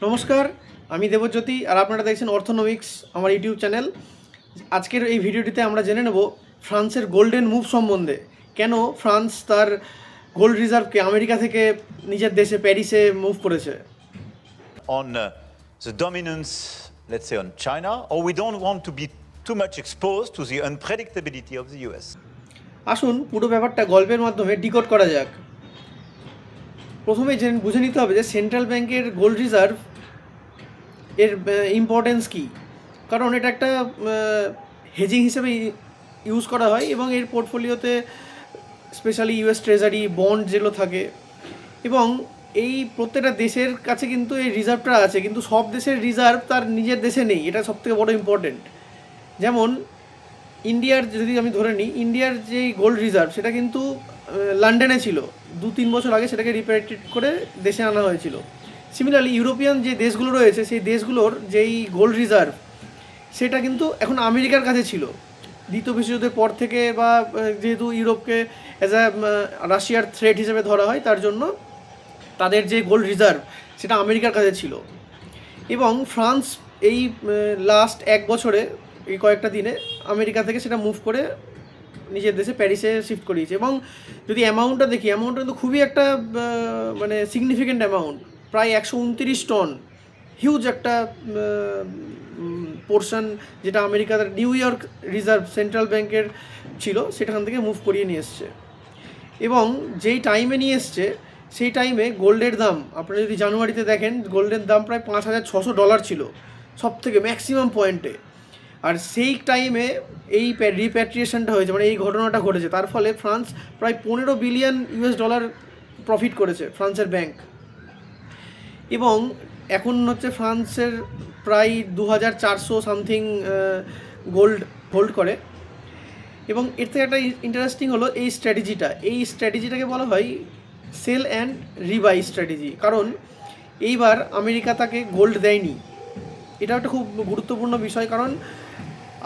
নমস্কার, আমি দেবজ্যোতি আর আপনারা দেখছেন অর্থনমিক্স আমার ইউটিউব চ্যানেল। আজকের এই ভিডিওটিতে আমরা জেনে নেব ফ্রান্সের গোল্ডেন মুভ সম্বন্ধে। কেন ফ্রান্স তার গোল্ড রিজার্ভকে আমেরিকা থেকে নিজের দেশে প্যারিসে মুভ করেছে। On the dominance, let's say, on China, or we don't want to be too much exposed to the unpredictability of the US? আসুন পুরো ব্যাপারটা গল্পের মাধ্যমে ডিকোড করা যাক। প্রথমে বুঝে নিতে হবে যে সেন্ট্রাল ব্যাংকের গোল্ড রিজার্ভ এর ইম্পর্টেন্স কী। কারণ এটা একটা হেজিং হিসেবে ইউজ করা হয় এবং এর পোর্টফোলিওতে স্পেশালি ইউএস ট্রেজারি বন্ড যেগুলো থাকে, এবং এই প্রত্যেকটা দেশের কাছে কিন্তু এই রিজার্ভটা আছে, কিন্তু সব দেশের রিজার্ভ তার নিজের দেশে নেই। এটা সবথেকে বড় ইম্পর্টেন্ট। যেমন ইন্ডিয়ার যদি আমি ধরে নিই, ইন্ডিয়ার যে গোল্ড রিজার্ভ সেটা কিন্তু লন্ডনে ছিল। 2-3 বছর আগে সেটাকে রিপ্যাট্রিয়েট করে দেশে আনা হয়েছিল। সিমিলারলি ইউরোপিয়ান যে দেশগুলো রয়েছে সেই দেশগুলোর যেই গোল্ড রিজার্ভ সেটা কিন্তু এখন আমেরিকার কাছে ছিল। দ্বিতীয় বিশ্বযুদ্ধের পর থেকে, বা যেহেতু ইউরোপকে অ্যাজ আ রাশিয়ার থ্রেট হিসেবে ধরা হয়, তার জন্য তাদের যে গোল্ড রিজার্ভ সেটা আমেরিকার কাছে ছিল। এবং ফ্রান্স এই লাস্ট 1 বছরে, এই কয়েকটা দিনে আমেরিকা থেকে সেটা মুভ করে নিজের দেশে প্যারিসে শিফট করিয়েছে। এবং যদি অ্যামাউন্টটা দেখি, অ্যামাউন্টটা কিন্তু খুবই একটা মানে সিগনিফিক্যান্ট অ্যামাউন্ট, প্রায় 129 টন, হিউজ একটা পোর্শন, যেটা আমেরিকার নিউ ইয়র্ক রিজার্ভ সেন্ট্রাল ব্যাংকের ছিল সেখান থেকে মুভ করিয়ে নিয়ে এসছে। এবং যেই টাইমে নিয়ে এসছে সেই টাইমে গোল্ডের দাম, আপনারা যদি জানুয়ারিতে দেখেন, গোল্ডের দাম প্রায় $5,600 ছিল সব থেকে ম্যাক্সিমাম পয়েন্টে। আর সেই টাইমে এই রিপ্যাট্রিয়েশনটা হয়েছে, মানে এই ঘটনাটা ঘটেছে, তার ফলে ফ্রান্স প্রায় $15 বিলিয়ন প্রফিট করেছে ফ্রান্সের ব্যাংক। এবং এখন হচ্ছে ফ্রান্সের প্রায় 2,400 সামথিং গোল্ড হোল্ড করে। এবং এর থেকে একটা ইন্টারেস্টিং হলো এই স্ট্র্যাটেজিটাকে বলা হয় সেল অ্যান্ড রিবাই স্ট্র্যাটেজি। কারণ এইবার আমেরিকা তাকে গোল্ড দেয়নি। এটা একটা খুব গুরুত্বপূর্ণ বিষয়। কারণ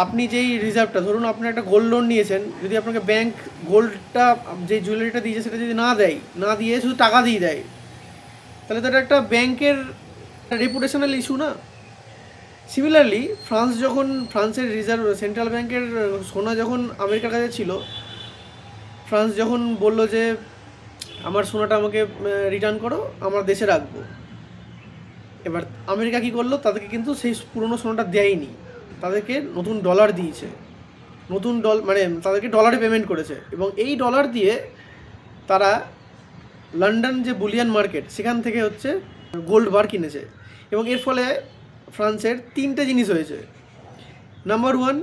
আপনি যেই রিজার্ভটা, ধরুন আপনি একটা গোল্ড লোন নিয়েছেন, যদি আপনাকে ব্যাংক গোল্ডটা, যে জুয়েলারিটা দিয়েছে সেটা যদি না দিয়ে শুধু টাকা দিয়ে দেয়, তাহলে তো এটা একটা ব্যাংকের রেপুটেশনাল ইস্যু না। সিমিলারলি ফ্রান্সের রিজার্ভ সেন্ট্রাল ব্যাংকের সোনা যখন আমেরিকার কাছে ছিল, ফ্রান্স যখন বলল যে আমার সোনাটা আমাকে রিটার্ন করো, আমার দেশে রাখবো, এবার আমেরিকা কী করলো, তাদেরকে কিন্তু সেই পুরনো সোনাটা দেয়নি, তাদেরকে নতুন ডলার দিয়েছে। মানে তাদেরকে ডলারে পেমেন্ট করেছে। এবং এই ডলার দিয়ে তারা লন্ডন যে বুলিয়ান মার্কেট, সেখান থেকে হচ্ছে গোল্ড বার কিনেছে। এবং এর ফলে ফ্রান্সের 3টে জিনিস হয়েছে। নাম্বার 1,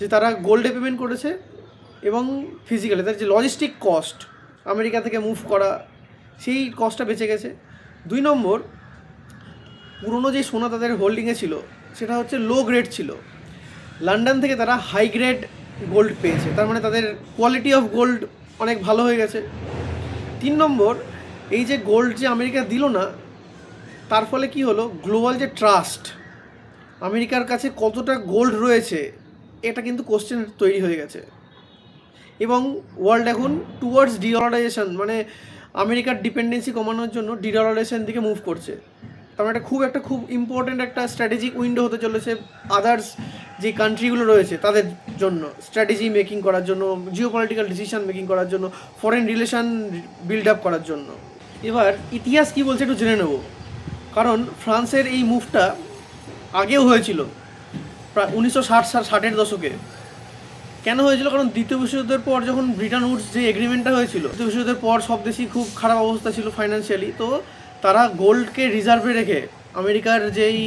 যে তারা গোল্ডে পেমেন্ট করেছে, এবং ফিজিক্যালি তার যে লজিস্টিক কস্ট আমেরিকা থেকে মুভ করা, সেই কস্টটা বেঁচে গেছে। 2 নম্বর, পুরনো যে সোনা তাদের হোল্ডিংয়ে ছিল সেটা হচ্ছে লো গ্রেড ছিল, লন্ডন থেকে তারা হাই গ্রেড গোল্ড পেয়েছে, তার মানে তাদের কোয়ালিটি অফ গোল্ড অনেক ভালো হয়ে গেছে। 3 নম্বর, এই যে গোল্ড যে আমেরিকা দিল না, তার ফলে কি হলো, গ্লোবাল যে ট্রাস্ট আমেরিকার কাছে কতটা গোল্ড রয়েছে, এটা কিন্তু কোশ্চেন তৈরি হয়ে গেছে। এবং ওয়ার্ল্ড এখন টুয়ার্ডস ডিডলারাইজেশন, মানে আমেরিকার ডিপেন্ডেন্সি কমানোর জন্য ডিডলারাইজেশন দিকে মুভ করছে। তার মানে একটা খুব ইম্পর্ট্যান্ট একটা স্ট্র্যাটেজিক উইন্ডো হতে চলেছে আদার্স যে কান্ট্রিগুলো রয়েছে তাদের জন্য, স্ট্র্যাটেজি মেকিং করার জন্য, জিওপলিটিক্যাল ডিসিশন মেকিং করার জন্য, ফরেন রিলেশন বিল্ড আপ করার জন্য। এবার ইতিহাস কী বলছে একটু জেনে নেব। কারণ ফ্রান্সের এই মুভটা আগেও হয়েছিল, প্রায় 1960-ষাটের দশকে। কেন হয়েছিল? কারণ দ্বিতীয় বিশ্বযুদ্ধের পর যখন ব্রিটেন উডস যে এগ্রিমেন্টটা হয়েছিল, দ্বিতীয় বিশ্বযুদ্ধের পর সব দেশই খুব খারাপ অবস্থা ছিল ফাইন্যান্সিয়ালি, তো তারা গোল্ডকে রিজার্ভে রেখে, আমেরিকার যেই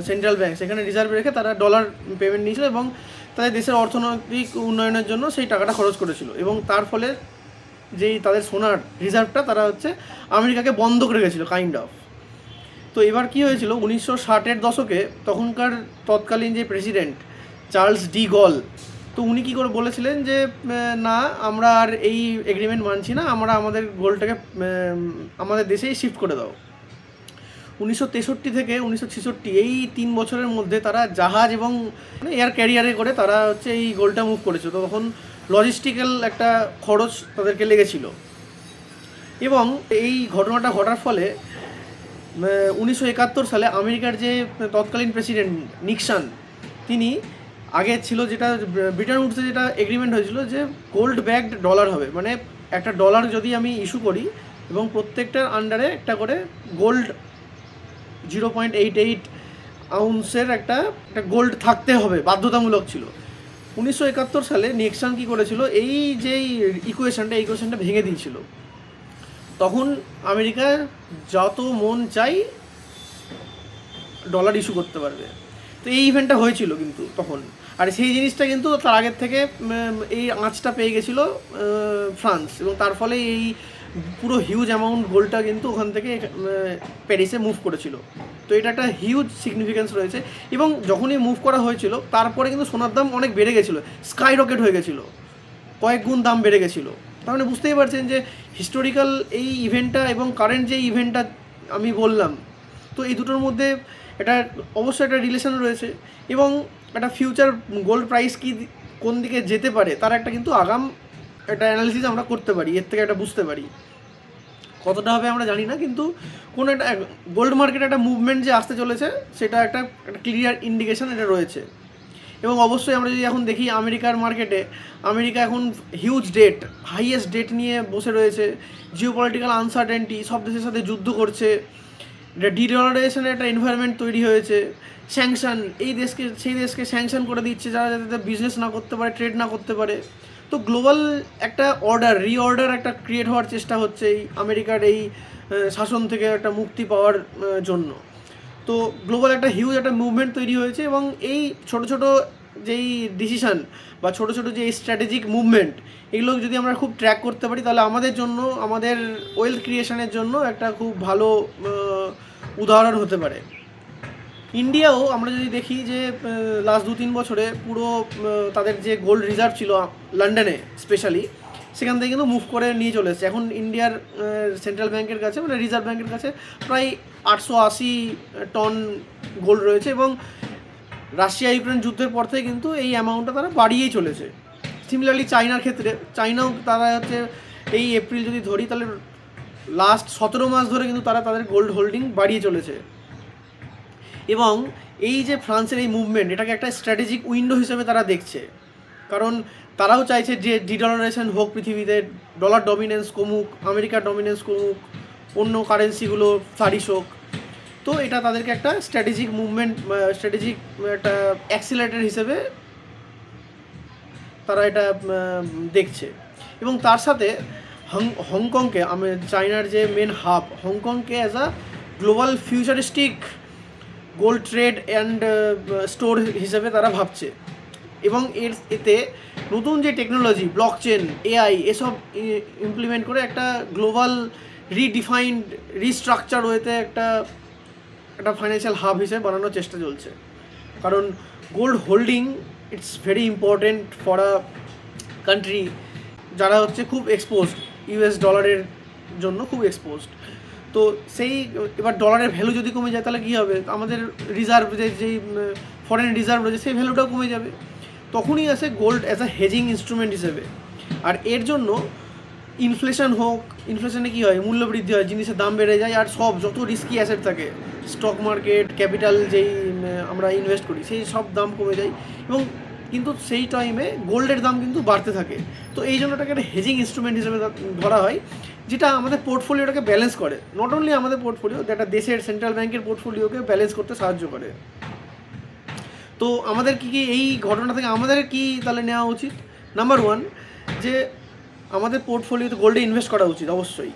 সেন্ট্রাল ব্যাংক সেখানে রিজার্ভে রেখে তারা ডলার পেমেন্ট নিয়েছিল, এবং তাদের দেশের অর্থনৈতিক উন্নয়নের জন্য সেই টাকাটা খরচ করেছিল। এবং তার ফলে যেই তাদের সোনার রিজার্ভটা তারা হচ্ছে আমেরিকাকে বন্ধক রেখেছিল কাইন্ড অফ। তো এবার কি হয়েছিল, 1960-এর দশকে তখনকার তৎকালীন যে প্রেসিডেন্ট চার্লস ডি গল, তো উনি কী করে বলেছিলেন যে না, আমরা আর এই এগ্রিমেন্ট মানছি না, আমরা আমাদের গোল্ডটাকে আমাদের দেশেই শিফট করে দাও। 1963 থেকে 1966 এই 3 বছরের মধ্যে তারা জাহাজ এবং এয়ার ক্যারিয়ারে করে তারা হচ্ছে এই গোল্ডটা মুভ করেছে। তো তখন লজিস্টিক্যাল একটা খরচ তাদেরকে লেগেছিল। এবং এই ঘটনাটা ঘটার ফলে 1971 সালে আমেরিকার যে তৎকালীন প্রেসিডেন্ট নিক্সন, তিনি আগে ছিল যেটা ব্রিটেন উডসে যেটা এগ্রিমেন্ট হয়েছিল যে গোল্ড ব্যাকড ডলার হবে, মানে একটা ডলার যদি আমি ইস্যু করি এবং প্রত্যেকটার আন্ডারে একটা করে গোল্ড 0.88 আউন্সের একটা গোল্ড থাকতে হবে, বাধ্যতামূলক ছিল। 1971 সালে নিক্সন কী করেছিল, এই যে ইকুয়েশনটা ভেঙে দিয়েছিল। তখন আমেরিকা যত মন চাই ডলার ইস্যু করতে পারবে। তো এই ইভেন্টটা হয়েছিল কিন্তু তখন, আর সেই জিনিসটা কিন্তু তার আগের থেকে এই আঁচটা পেয়ে গেছিলো ফ্রান্স, এবং তার ফলে এই পুরো হিউজ অ্যামাউন্ট গোল্ডটা কিন্তু ওখান থেকে প্যারিসে মুভ করেছিল। তো এটা একটা হিউজ সিগনিফিক্যান্স রয়েছে। এবং যখনই মুভ করা হয়েছিল তারপরে কিন্তু সোনার দাম অনেক বেড়ে গেছিলো, স্কাই রকেট হয়ে গেছিলো, কয়েক গুণ দাম বেড়ে গেছিলো। তার মানে বুঝতেই পারছেন যে হিস্টোরিক্যাল এই ইভেন্টটা এবং কারেন্ট যে ইভেন্টটা আমি বললাম, তো এই দুটোর মধ্যে এটা অবশ্যই একটা রিলেশন রয়েছে। এবং একটা ফিউচার গোল্ড প্রাইস কি কোন দিকে যেতে পারে তার একটা কিন্তু আগাম একটা অ্যানালিসিস আমরা করতে পারি, এর থেকে একটা বুঝতে পারি। কতটা হবে আমরা জানি না, কিন্তু কোনো একটা গোল্ড মার্কেটে একটা মুভমেন্ট যে আসতে চলেছে সেটা একটা ক্লিয়ার ইন্ডিকেশন এটা রয়েছে। এবং অবশ্যই আমরা যদি এখন দেখি আমেরিকার মার্কেটে, আমেরিকা এখন হিউজ ডেট, হাইয়েস্ট ডেট নিয়ে বসে রয়েছে, জিওপলিটিক্যাল আনসার্টেনটি, সব দেশের সাথে যুদ্ধ করছে, এটা ডিডলারাইজেশনের একটা এনভায়রনমেন্ট তৈরি হয়েছে, স্যাংশন, এই দেশকে সেই দেশকে স্যাংশন করে দিচ্ছে যারা যাতে বিজনেস না করতে পারে, ট্রেড না করতে পারে। তো গ্লোবাল একটা রিঅর্ডার একটা ক্রিয়েট হওয়ার চেষ্টা হচ্ছে এই আমেরিকার এই শাসন থেকে একটা মুক্তি পাওয়ার জন্য। তো গ্লোবাল একটা হিউজ একটা মুভমেন্ট তৈরি হয়েছে, এবং এই ছোটো ছোটো যেই ডিসিশান বা ছোটো ছোটো যে স্ট্র্যাটেজিক মুভমেন্ট, এগুলো যদি আমরা খুব ট্র্যাক করতে পারি তাহলে আমাদের জন্য, আমাদের ওয়েলথ ক্রিয়েশনের জন্য একটা খুব ভালো উদাহরণ হতে পারে। ইন্ডিয়াও আমরা যদি দেখি যে লাস্ট 2-3 বছরে পুরো তাদের যে গোল্ড রিজার্ভ ছিল লন্ডনে স্পেশালি, সেখান থেকে কিন্তু মুভ করে নিয়ে চলে এসেছে। এখন ইন্ডিয়ার সেন্ট্রাল ব্যাংকের কাছে, মানে রিজার্ভ ব্যাংকের কাছে প্রায় 880 টন গোল্ড রয়েছে, এবং রাশিয়া ইউক্রেন যুদ্ধের পর থেকে কিন্তু এই অ্যামাউন্টটা তারা বাড়িয়েই চলেছে। সিমিলারলি চায়নার ক্ষেত্রে, চায়নাও তারা হচ্ছে এই এপ্রিল যদি ধরি তাহলে লাস্ট 17 মাস ধরে কিন্তু তারা তাদের গোল্ড হোল্ডিং বাড়িয়ে চলেছে। এবং এই যে ফ্রান্সের এই মুভমেন্ট, এটাকে একটা স্ট্র্যাটেজিক উইন্ডো হিসেবে তারা দেখছে, কারণ তারাও চাইছে যে ডিডলারাইজেশন হোক পৃথিবীতে, ডলার ডমিনেন্স কমুক, আমেরিকার ডমিনেন্স কমুক, অন্য কারেন্সিগুলো ফ্লারিশ হোক। তো এটা তাদেরকে একটা স্ট্র্যাটেজিক মুভমেন্ট, স্ট্র্যাটেজিক একটা অ্যাক্সিলারেটর হিসেবে তারা এটা দেখছে। এবং তার সাথে হংকংকে, চায়নার যে মেন হাব, হংকংকে as a global futuristic gold trade and store হিসেবে তারা ভাবছে। এবং এতে নতুন যে টেকনোলজি, ব্লকচেন, এআই, এসব ইমপ্লিমেন্ট করে একটা গ্লোবাল রিডিফাইন্ড রিস্ট্রাকচার ওয়েতে একটা ফাইন্যান্সিয়াল হাব হিসেবে বানানোর চেষ্টা চলছে। কারণ gold holding it's very important for a country যারা হচ্ছে খুব এক্সপোজড, ইউএস ডলারের জন্য খুব এক্সপোজড। তো সেই এবার ডলারের ভ্যালু যদি কমে যায় তাহলে কী হবে, আমাদের রিজার্ভ যেই ফরেন রিজার্ভ রয়েছে সেই ভ্যালুটাও কমে যাবে। তখনই আসে gold as a hedging instrument হিসেবে। আর এর জন্য ইনফ্লেশন হোক, ইনফ্লেশনে কী হয়, মূল্য বৃদ্ধি হয়, জিনিসের দাম বেড়ে যায়, আর সব যত রিস্কি অ্যাসেট থাকে, স্টক মার্কেট, ক্যাপিটাল যেই আমরা ইনভেস্ট করি, সেই সব দাম কমে যায়। এবং কিন্তু সেই টাইমে গোল্ডের দাম কিন্তু বাড়তে থাকে। তো এই জন্য এটাকে একটা হেজিং ইনস্ট্রুমেন্ট হিসেবে ধরা হয়, যেটা আমাদের পোর্টফোলিওটাকে ব্যালেন্স করে। নট অনলি আমাদের পোর্টফোলিও, যেটা দেশের সেন্ট্রাল ব্যাংকের পোর্টফোলিওকে ব্যালেন্স করতে সাহায্য করে। তো আমাদের কি এই ঘটনা থেকে আমাদের কি তাহলে নেওয়া উচিত? নাম্বার 1, যে আমাদের পোর্টফোলিওতে গোল্ডে ইনভেস্ট করা উচিত অবশ্যই,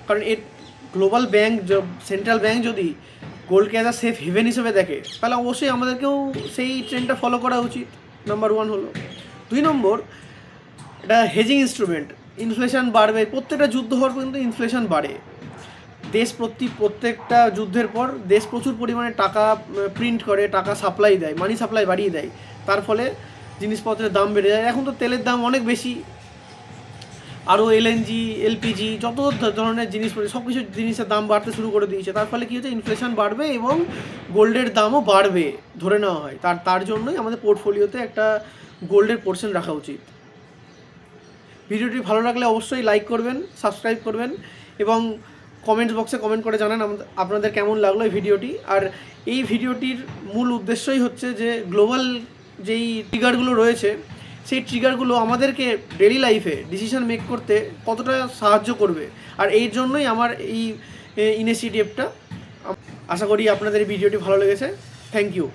কারণ এর গ্লোবাল ব্যাংক, সেন্ট্রাল ব্যাংক যদি গোল্ডকে অ্যাজ আ সেফ হেভেন হিসেবে দেখে তাহলে অবশ্যই আমাদেরকেও সেই ট্রেন্ডটা ফলো করা উচিত। নাম্বার 1 হলো। 2 নম্বর, এটা হেজিং ইনস্ট্রুমেন্ট, ইনফ্লেশন বাড়বে, প্রত্যেকটা যুদ্ধ হওয়ার পর কিন্তু ইনফ্লেশন বাড়ে। দেশ প্রত্যেকটা যুদ্ধের পর দেশ প্রচুর পরিমাণে টাকা প্রিন্ট করে, টাকা সাপ্লাই দেয়, মানি সাপ্লাই বাড়িয়ে দেয়, তার ফলে জিনিসপত্রের দাম বেড়ে যায়। এখন তো তেলের দাম অনেক বেশি, আরও এলএনজি, এলপিজি, যত ধরনের জিনিস সব কিছু জিনিসের দাম বাড়তে শুরু করে দিয়েছে। তার ফলে কী হচ্ছে, ইনফ্লেশন বাড়বে এবং গোল্ডের দামও বাড়বে ধরে নেওয়া হয়। তার জন্যই আমাদের পোর্টফোলিওতে একটা গোল্ডের পোর্শন রাখা উচিত। ভিডিওটি ভালো লাগলে অবশ্যই লাইক করবেন, সাবস্ক্রাইব করবেন, এবং কমেন্টস বক্সে কমেন্ট করে জানান আপনাদের কেমন লাগলো এই ভিডিওটি। আর এই ভিডিওটির মূল উদ্দেশ্যই হচ্ছে যে গ্লোবাল যেই ট্রিগারগুলো রয়েছে সেই ট্রিগারগুলো আমাদেরকে ডেলি লাইফে ডিসিশন মেক করতে কতটা সাহায্য করবে, আর এই জন্যই আমার এই ইনিশিয়েটিভটা। আশা করি আপনাদের এই ভিডিওটি ভালো লেগেছে। Thank you.